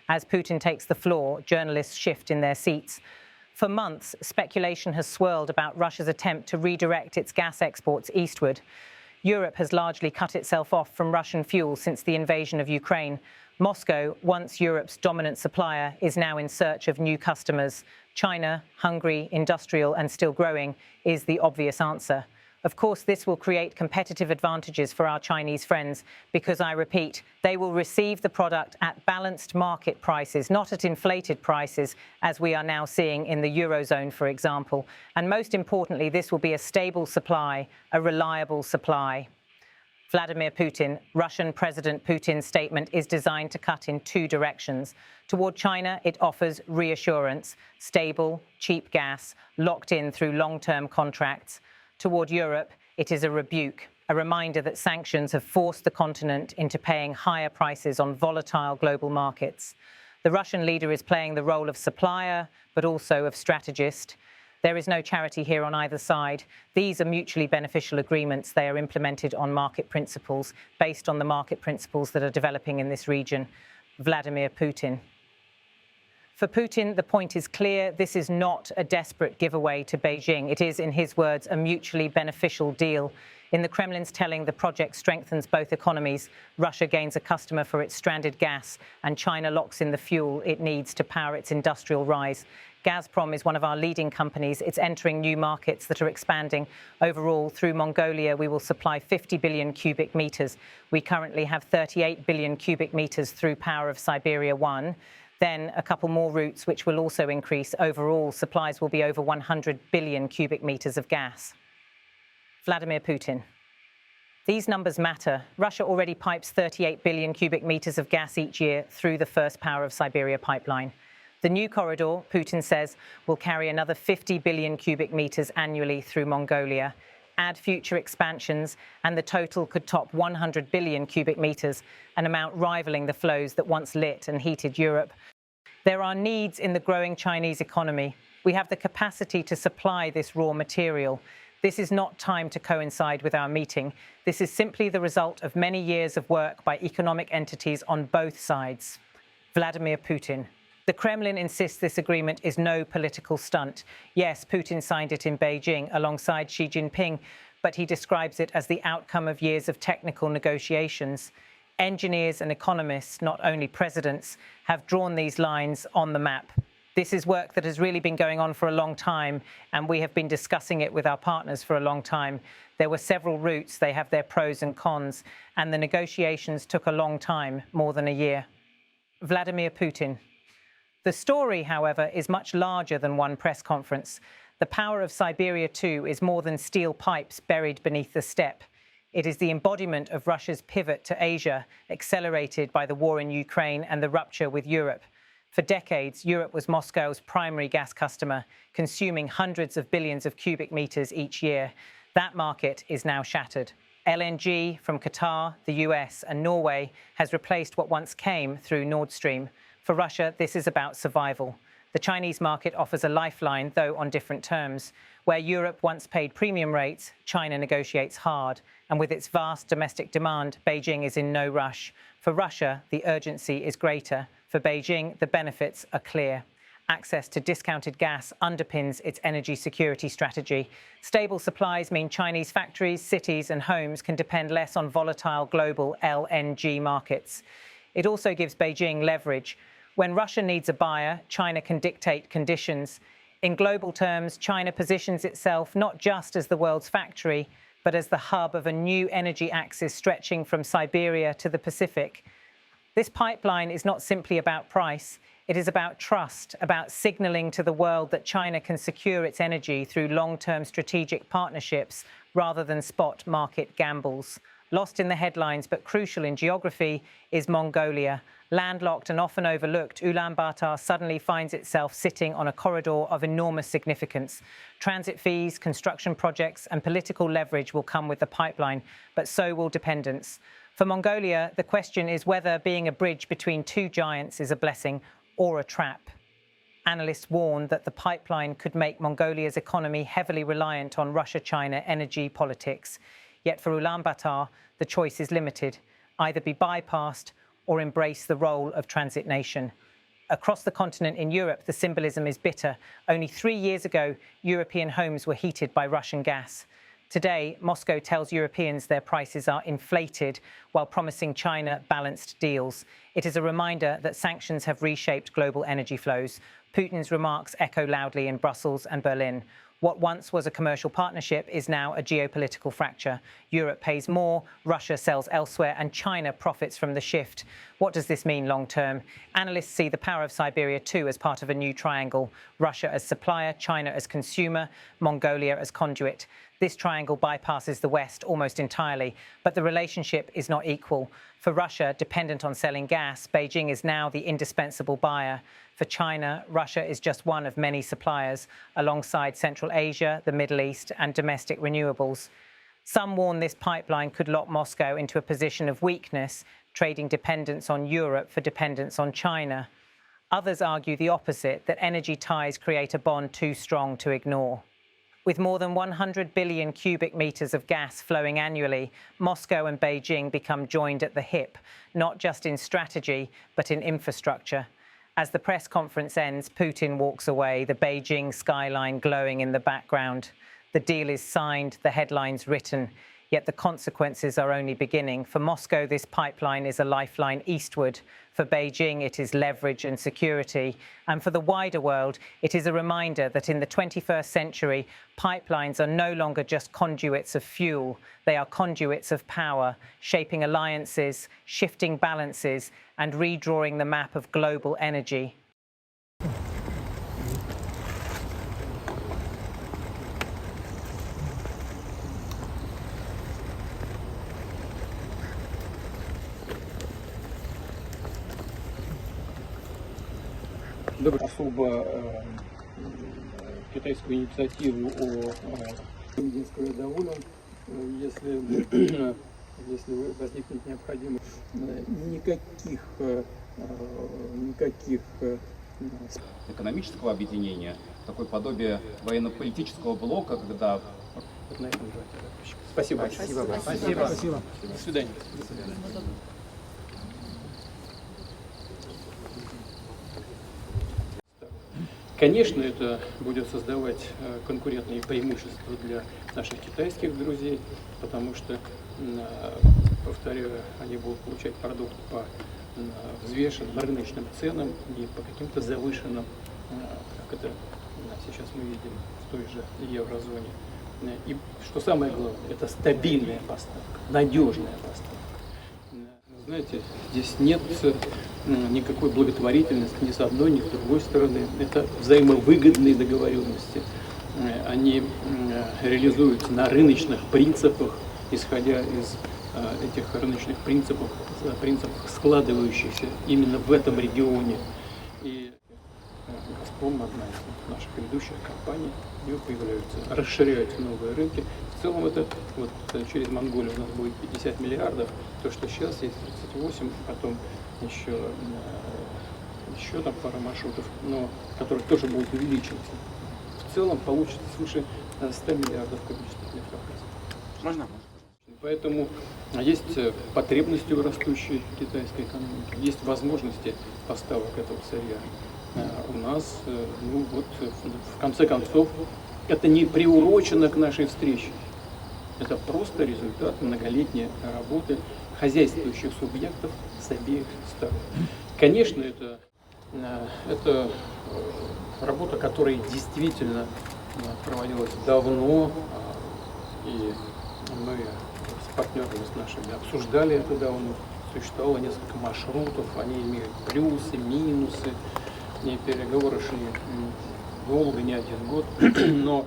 As Putin takes the floor, journalists shift in their seats. For months, speculation has swirled about Russia's attempt to redirect its gas exports eastward. Europe has largely cut itself off from Russian fuel since the invasion of Ukraine. Moscow, once Europe's dominant supplier, is now in search of new customers. China, hungry, industrial and still growing, is the obvious answer. Of course, this will create competitive advantages for our Chinese friends because, I repeat, they will receive the product at balanced market prices, not at inflated prices, as we are now seeing in the Eurozone, for example. And most importantly, this will be a stable supply, a reliable supply. Vladimir Putin, Russian President Putin's statement is designed to cut in two directions. Toward China, it offers reassurance, stable, cheap gas, locked in through long-term contracts. Toward Europe, it is a rebuke, a reminder that sanctions have forced the continent into paying higher prices on volatile global markets. The Russian leader is playing the role of supplier, but also of strategist. There is no charity here on either side. These are mutually beneficial agreements. They are implemented on market principles, based on the market principles that are developing in this region. Vladimir Putin. For Putin, the point is clear. This is not a desperate giveaway to Beijing. It is, in his words, a mutually beneficial deal. In the Kremlin's telling, the project strengthens both economies. Russia gains a customer for its stranded gas, and China locks in the fuel it needs to power its industrial rise. Gazprom is one of our leading companies. It's entering new markets that are expanding. Overall, through Mongolia, we will supply 50 billion cubic meters. We currently have 38 billion cubic meters through Power of Siberia 1. Then a couple more routes, which will also increase. Overall, supplies will be over 100 billion cubic meters of gas. Vladimir Putin. These numbers matter. Russia already pipes 38 billion cubic meters of gas each year through the first Power of Siberia pipeline. The new corridor, Putin says, will carry another 50 billion cubic meters annually through Mongolia. Add future expansions, and the total could top 100 billion cubic meters, an amount rivaling the flows that once lit and heated Europe. There are needs in the growing Chinese economy. We have the capacity to supply this raw material. This is not time to coincide with our meeting. This is simply the result of many years of work by economic entities on both sides. Vladimir Putin. The Kremlin insists this agreement is no political stunt. Yes, Putin signed it in Beijing alongside Xi Jinping, but he describes it as the outcome of years of technical negotiations. Engineers and economists, not only presidents, have drawn these lines on the map. This is work that has really been going on for a long time, and we have been discussing it with our partners for a long time. There were several routes, they have their pros and cons, and the negotiations took a long time, more than a year. Vladimir Putin. The story, however, is much larger than one press conference. The Power of Siberia 2 is more than steel pipes buried beneath the steppe. It is the embodiment of Russia's pivot to Asia, accelerated by the war in Ukraine and the rupture with Europe. For decades, Europe was Moscow's primary gas customer, consuming hundreds of billions of cubic meters each year. That market is now shattered. LNG from Qatar, the US and Norway has replaced what once came through Nord Stream. For Russia, this is about survival. The Chinese market offers a lifeline, though on different terms. Where Europe once paid premium rates, China negotiates hard. And with its vast domestic demand, Beijing is in no rush. For Russia, the urgency is greater. For Beijing, the benefits are clear. Access to discounted gas underpins its energy security strategy. Stable supplies mean Chinese factories, cities and homes can depend less on volatile global LNG markets. It also gives Beijing leverage. When Russia needs a buyer, China can dictate conditions. In global terms, China positions itself not just as the world's factory, but as the hub of a new energy axis stretching from Siberia to the Pacific. This pipeline is not simply about price. It is about trust, about signaling to the world that China can secure its energy through long-term strategic partnerships rather than spot market gambles. Lost in the headlines, but crucial in geography, is Mongolia. Landlocked and often overlooked, Ulaanbaatar suddenly finds itself sitting on a corridor of enormous significance. Transit fees, construction projects and political leverage will come with the pipeline, but so will dependence. For Mongolia, the question is whether being a bridge between two giants is a blessing or a trap. Analysts warn that the pipeline could make Mongolia's economy heavily reliant on Russia-China energy politics. Yet for Ulaanbaatar, the choice is limited. Either be bypassed or embrace the role of transit nation. Across the continent in Europe, the symbolism is bitter. Only 3 years ago, European homes were heated by Russian gas. Today, Moscow tells Europeans their prices are inflated while promising China balanced deals. It is a reminder that sanctions have reshaped global energy flows. Putin's remarks echo loudly in Brussels and Berlin. What once was a commercial partnership is now a geopolitical fracture. Europe pays more, Russia sells elsewhere, and China profits from the shift. What does this mean long term? Analysts see the Power of Siberia too as part of a new triangle. Russia as supplier, China as consumer, Mongolia as conduit. This triangle bypasses the West almost entirely, but the relationship is not equal. For Russia, dependent on selling gas, Beijing is now the indispensable buyer. For China, Russia is just one of many suppliers, alongside Central Asia, the Middle East, and domestic renewables. Some warn this pipeline could lock Moscow into a position of weakness, trading dependence on Europe for dependence on China. Others argue the opposite, that energy ties create a bond too strong to ignore. With more than 100 billion cubic meters of gas flowing annually, Moscow and Beijing become joined at the hip, not just in strategy, but in infrastructure. As the press conference ends, Putin walks away, the Beijing skyline glowing in the background. The deal is signed, the headlines written, yet the consequences are only beginning. For Moscow, this pipeline is a lifeline eastward. For Beijing, it is leverage and security. And for the wider world, it is a reminder that in the 21st century, pipelines are no longer just conduits of fuel. They are conduits of power, shaping alliances, shifting balances, and redrawing the map of global energy. Особо китайскую инициативу о единстве доволен, если возникнет необходимость, никаких экономического объединения, такое подобие военно-политического блока, когда... Спасибо. Спасибо. До свидания. Конечно, это будет создавать конкурентные преимущества для наших китайских друзей, потому что, повторяю, они будут получать продукт по взвешенным рыночным ценам и по каким-то завышенным, как это сейчас мы видим в той же еврозоне. И что самое главное, это стабильная поставка, надежная поставка. Знаете, здесь нет никакой благотворительности ни с одной, ни с другой стороны. Это взаимовыгодные договоренности. Они реализуются на рыночных принципах, исходя из этих рыночных принципов, складывающихся именно в этом регионе. И «Газпром», одна из наших ведущих компаний, у него появляются, расширяются новые рынки. В целом это вот через Монголию у нас будет 50 миллиардов, то, что сейчас есть 38, потом еще там пара маршрутов, но которые тоже будут увеличиваться. В целом получится свыше 100 миллиардов кубических метров газа. Можно? Поэтому есть потребности в растущей китайской экономике, есть возможности поставок этого сырья. У нас, в конце концов, это не приурочено к нашей встрече. Это просто результат многолетней работы хозяйствующих субъектов с обеих сторон. Конечно, это работа, которая действительно проводилась давно, и мы с партнерами с нашими обсуждали это давно. Существовало несколько маршрутов, они имеют плюсы, минусы, и переговоры шли долго, не один год, но